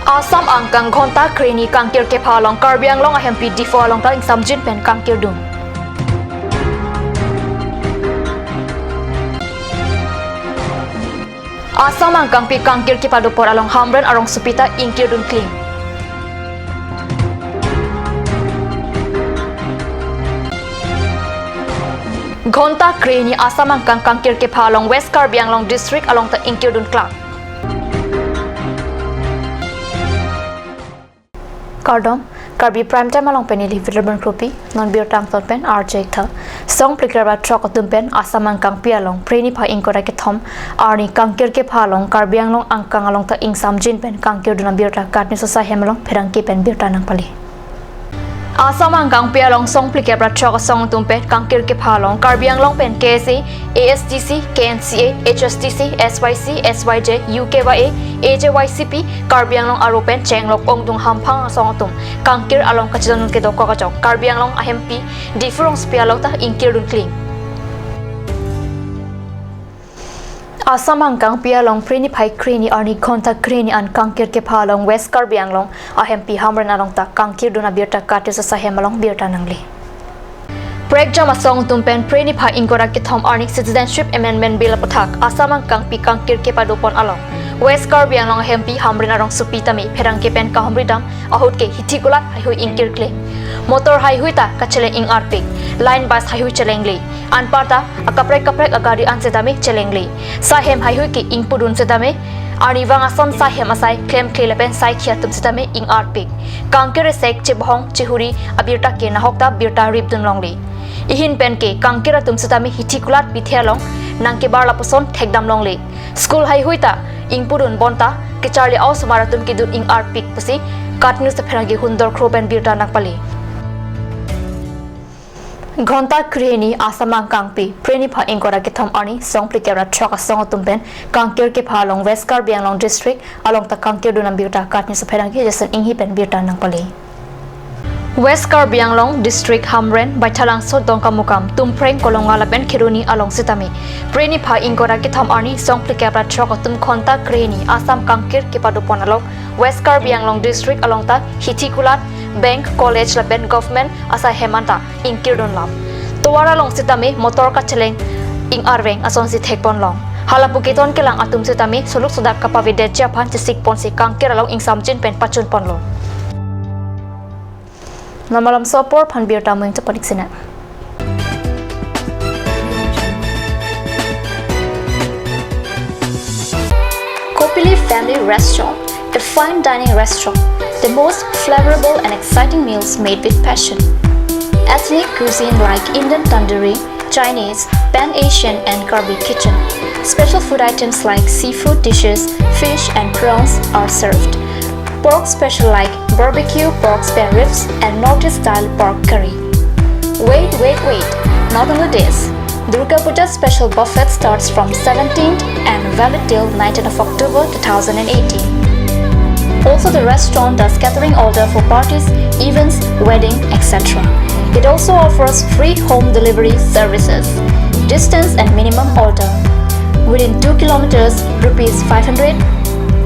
Asam angkang ghonta kreni kangkir ke phalong Karbi anglong ahem pi difo along ta insam jin pen kangkir dum. Asam angkang pi kangkir ke padopor along hamren arong supita ingkir dun kling. Ghonta kreni Asam angkang kangkir ke phalong West Karbi anglong district along ta ingkir dun klang. Kardom Karbi prime time along pen ili vidurban kropi non bir tang tot pen RJ tha song plikar ba trok tum pen Asam angkang pi along preni pha ingkora ke thom arni kangkir ke phalong Karbi anglong angkang along ta ingsam jin pen kangkir duna bir ta katni so sa hemalong pherang ki pen bir ta nang pali Asam angkang pi along song plikar ba trok song tum pen kangkir ke phalong Karbi anglong pen KSA ASTC KNCA HSTC SYC SYJ UKYA AJYCP Karbi anglong aropen chenglok ongdung hamphang song tum kangkir along kachidon ke dok ka jok Karbi anglong ahempi difurong spi along ta ingkir dun kling Asam angkang pi along preni phai kreni arni ghonta kreni an kangkir ke phalong West Karbi anglong ahempi hamran along ta kangkir duna birta kate sa hemalong birta nangli Break jam asong tumpen preni pha ingkora ke thom arni citizenship amendment bill pathak Asam angkang pi kangkir ke padopon along West Karbi anglong hempi hamrin arong supitami pherang ke pen ka hamridam ahut ke hitikulat haihui ingkir kle motor haihui ta kachele ing arpik line bus haihui chelengli anparta akaprek agari ansetami chelengli sahem haihui ke ingpudun setame ani wanga som sahem asai claim klepen sai khia tum setame ing arpik kangkir sek chebhong chihuri abirta ke nahokta birta ripdun longli ihin pen ke kangkira tum setame hitikulat bithelong nangke barla poson thekdam longli school haihui ta ingpudun bonta ke charli aus maratum ki dun ing arpik pusi katnu se pherangi hundor khroben birta nakpali Ghonta kreni Asam angkang pi preni pha ingkora ke thom ani song plikera thok song tumpen kangkir ke phalong West Karbi anglong district along ta kangkir dunam birta katni se pherangi jasan inghi pen birta nangpali West Karbi anglong district hamren baithalang so dongka mukam tumpreng kolongala pen khiruni along sitami preni pha ingkora ke thom ani song plikera thok tum khonta kreni Asam kangkir ke padopon along West Karbi anglong district along ta hitikulat bank college la ben government asa hemanta ingkirdon lam towara long sitami motor ka cheleng ing arweng ason si thekpon long halapuketon kelang atum sitami soluk sudak kapavide japan sik pon si kangkir along ing samjin pen pachun pon lo namalam sopor phan bir tamung to paniksina Kopili Family Restaurant, a fine dining restaurant, the most flavorable and exciting meals made with passion. Ethnic cuisine like Indian tandoori, Chinese, Pan-Asian and Karbi kitchen. Special food items like seafood dishes, fish and prawns are served. Pork special like barbecue pork spare ribs and Northeast style pork curry. Wait! Not only this, Durga Puja special buffet starts from 17th and valid till 19th of October 2018. Also, the restaurant does catering order for parties, events, wedding, etc. It also offers free home delivery services. Distance and minimum order. Within 2 kilometers, rupees 500,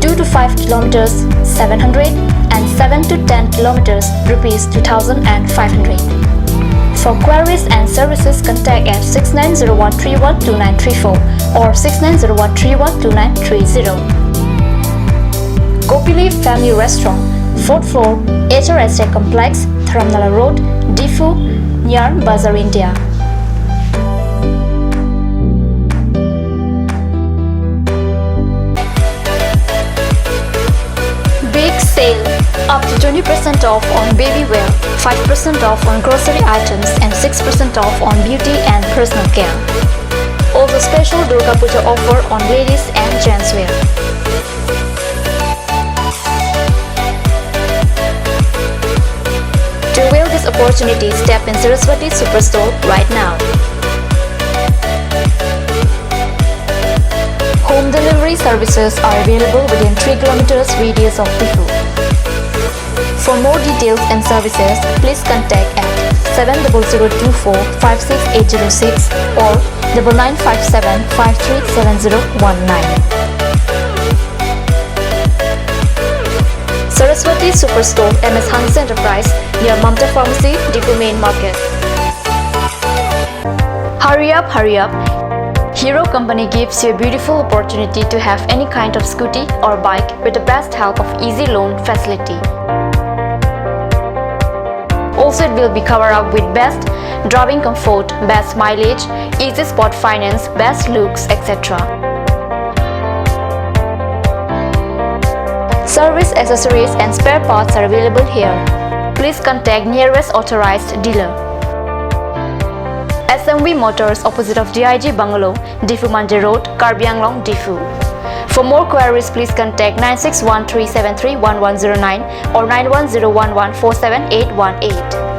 2 to 5 kilometers, 700, and 7 to 10 kilometers, rupees 2,500. For queries and services, contact at 6901312934 or 6901312930. Kopili Family Restaurant, 4th floor, HRSA Complex, Dharamnala Road, Difu, near Bazar, India. Big sale! Up to 20% off on baby wear, 5% off on grocery items and 6% off on beauty and personal care. Also special Durga Puja offer on ladies and gents wear. To avail this opportunity, step in Saraswati Superstore right now. Home delivery services are available within 3 kilometers radius of Difu. For more details and services, please contact at 7024-56806 or 9957-537019. Saraswati Superstore, MS Hans Enterprise, near Mamta Pharmacy, Depot Main Market. Hurry up, hurry up. Hero Company gives you a beautiful opportunity to have any kind of scooty or bike with the best help of easy loan facility. Also, it will be covered up with best driving comfort, best mileage, easy spot finance, best looks, etc. Service accessories and spare parts are available here. Please contact nearest authorized dealer. SMV Motors opposite of DIG Bungalow, Difu Mande Road, Karbi Anglong, Difu. For more queries, please contact 9613731109 or 9101147818.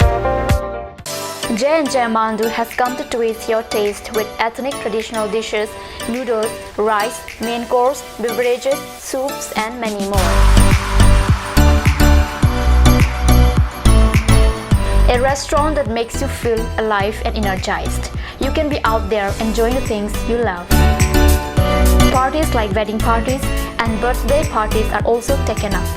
J&J Mandu has come to twist your taste with ethnic traditional dishes, noodles, rice, main course, beverages, soups and many more. A restaurant that makes you feel alive and energized. You can be out there enjoying the things you love. Parties like wedding parties and birthday parties are also taken up.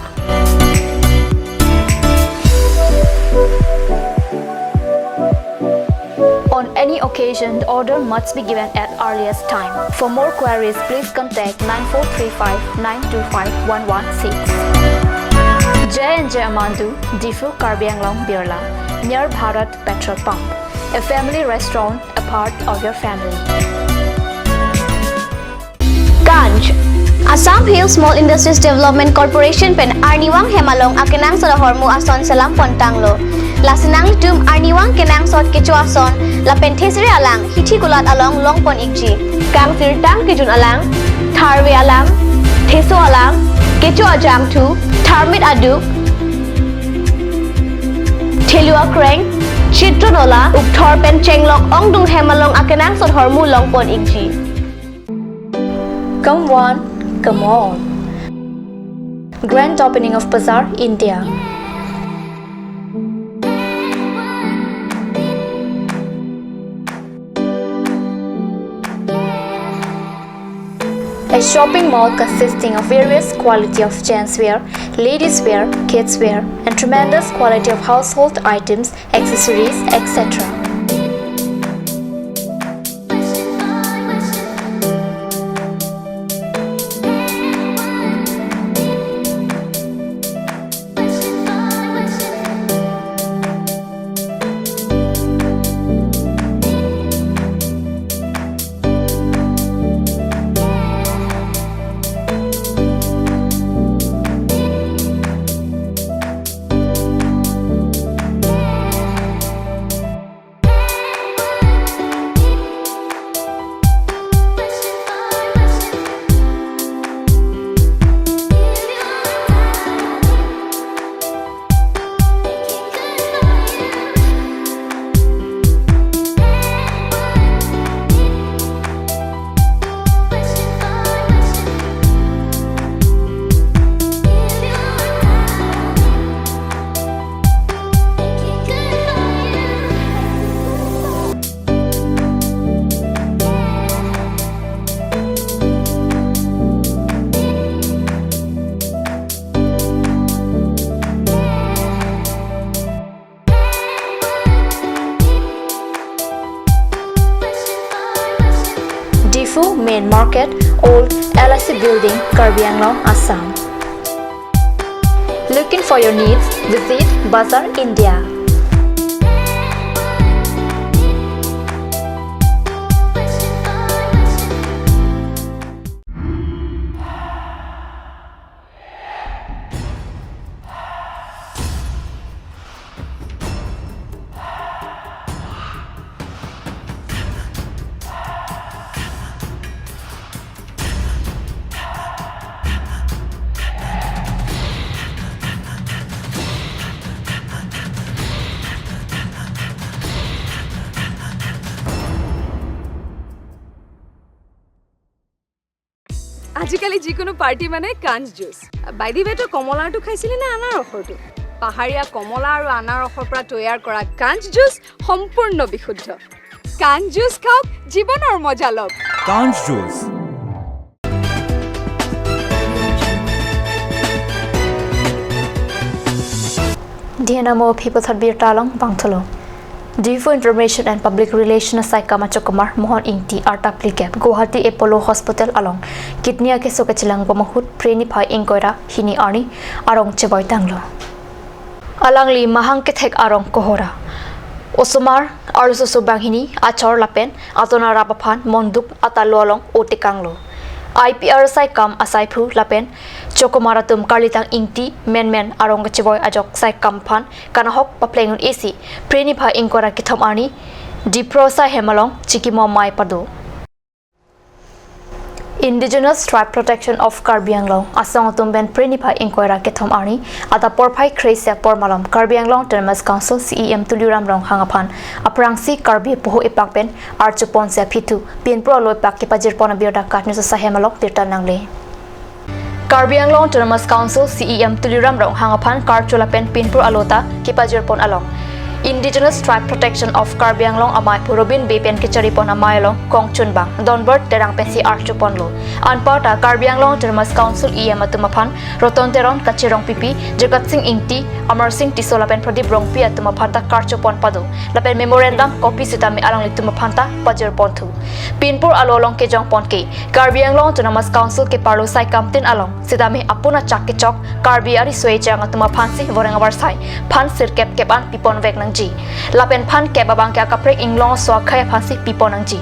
On any occasion, the order must be given at earliest time. For more queries, please contact 9435-925-116. J&J Amandu, Difu Karbi Anglong Birla, near Bharat Petrol Pump. A family restaurant, a part of your family. Ganj Assam Hill Small Industries Development Corporation pen Arniwang Hemalong akenang sa hormu ason salam pontanglo. Lasinang tum Arniwang kenang sot kecu ason la penthesri alang hithi kulat along longpon ikji. Kang sirtang kijun alang tharwe alang theso alang kecu ajam tu tharmit aduk Thelua Kreng Chitronola Ukthor pen chenglok ongdung Hemalong akenang sot hormu longpon ikji. Come on, come on. Grand opening of Bazaar, India. A shopping mall consisting of various quality of gents wear, ladies wear, kids wear, and tremendous quality of household items, accessories, etc. Main Market, Old LIC Building, Karbi Anglong, Assam. Looking for your needs? Visit Bazaar, India. আজিকালি যিকোনো party মানে কাঞ্জ juice by the ৱে তো কমলাটো খাইছিলি না আনাৰসটো পাহাৰীয়া কমলা আৰু আনাৰসৰ পৰা তৈয়াৰ কৰা কাঞ্জ জুচ সম্পূৰ্ণ বিশুদ্ধ কাঞ্জ জুচ খাওক জীৱনৰ মজা লওক কাঞ্জ juice Henamo people had beer talong bangtolo. Difu Information and Public Relations Sai Kamachokumar Mohon Ingti Art Applicant Guwahati Apollo Hospital along Kitnia ke sokachilang pamahut preni phai ingkoira hini arni arong cheboy tanglo. Alangli mahang kethek arong kohora. Osumar arsusu banghini achor lapen atona rapaphan monduk atalolong otikanglo. IPR sai kam asai phu lapen chokomaratum karlitang ingti men arong cheboy ajok sai kam phan kanahok paplengun esi preni pha ingkora kitham ani diprosa hemalong chikimo mai padu. Indigenous Tribe Protection of Karbi Anglong asong tumben preni pha ingkora kitham ani ata porphai kresia pormalom Karbi Anglong Termas Council CEM Tuliram rong hangaphan aprangsi Karbi puho ipakpen archupon se phitu pinpro loi pak ke pajir pona bioda katne sa hemalong pirta nangle. Karbi Anglong Termas Council CEM Tuliram rong hangaphan karchulapen pinpro alota ke pajir pon along. Indigenous Tribe Protection of Karbi Anglong amai purobin bepen kichari pon amai long kong chunbang donbert terang pensi archupon lo anpata Karbi Anglong Termas Council EM atumaphan roton teron kachirong pipi jagat sing ingti amar sing tisolapen pradip rong pi atumaphan ta karchupon padu lapen memorandum copy sitami along litumaphan ta pajir ponthu pinpur alolong ke jong pon ke Karbi Anglong Termas Council ke parlo sai kamtin along sitami apuna chak ke chok Karbi ari soi chang atumaphan si boreng abar sai phan sir kep kepan pipon vek nang ji lapen phan ke babang ke akaprek inglong so khaya phansi pipon nang ji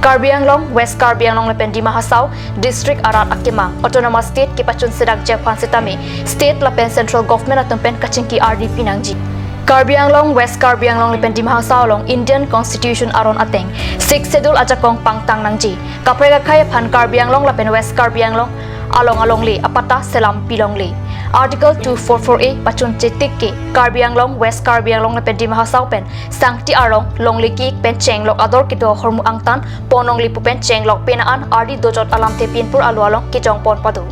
Karbi Anglong West Karbi Anglong lepen di Mahasau District Arat Akimang Autonomous State ke pachun sidak je phansi tami State lapen Central Government atumpen kachingki RDP nang ji Karbi Anglong West Karbi Anglong lepen di Mahasau long Indian Constitution aron ateng 6 schedule ajakong pangtang nang ji kaprek khaya phan Karbi Anglong lepen West Karbi Anglong along le apata selam pilong le Article 244A pachun chetik ke Karbi Anglong West Karbi Anglong lepen di Mahasau pen sangti arong longliki pen chenglok ador kito hormu angtan ponong lipu pen chenglok penaan ardi dojot alam te pinpur alu along ki jong pon padu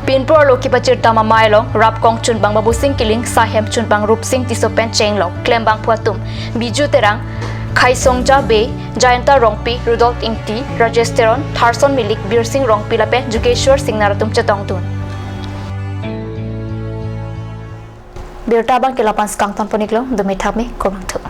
pinpur alu ki pachir tama mailong rap kong chun bang babu sing kiling sahem chun bang rup sing tiso pen chenglok klembang phuatum biju terang Khaisongja Bay, Jayanta Rongpi, Rudolf Ingti, Rajesteron, Tharson Milik, Birsing Rongpi lapen Jukeshwar Singh naratum chetong tun. Birtabang kelapan skang tanponiklo, demi thame komang tu.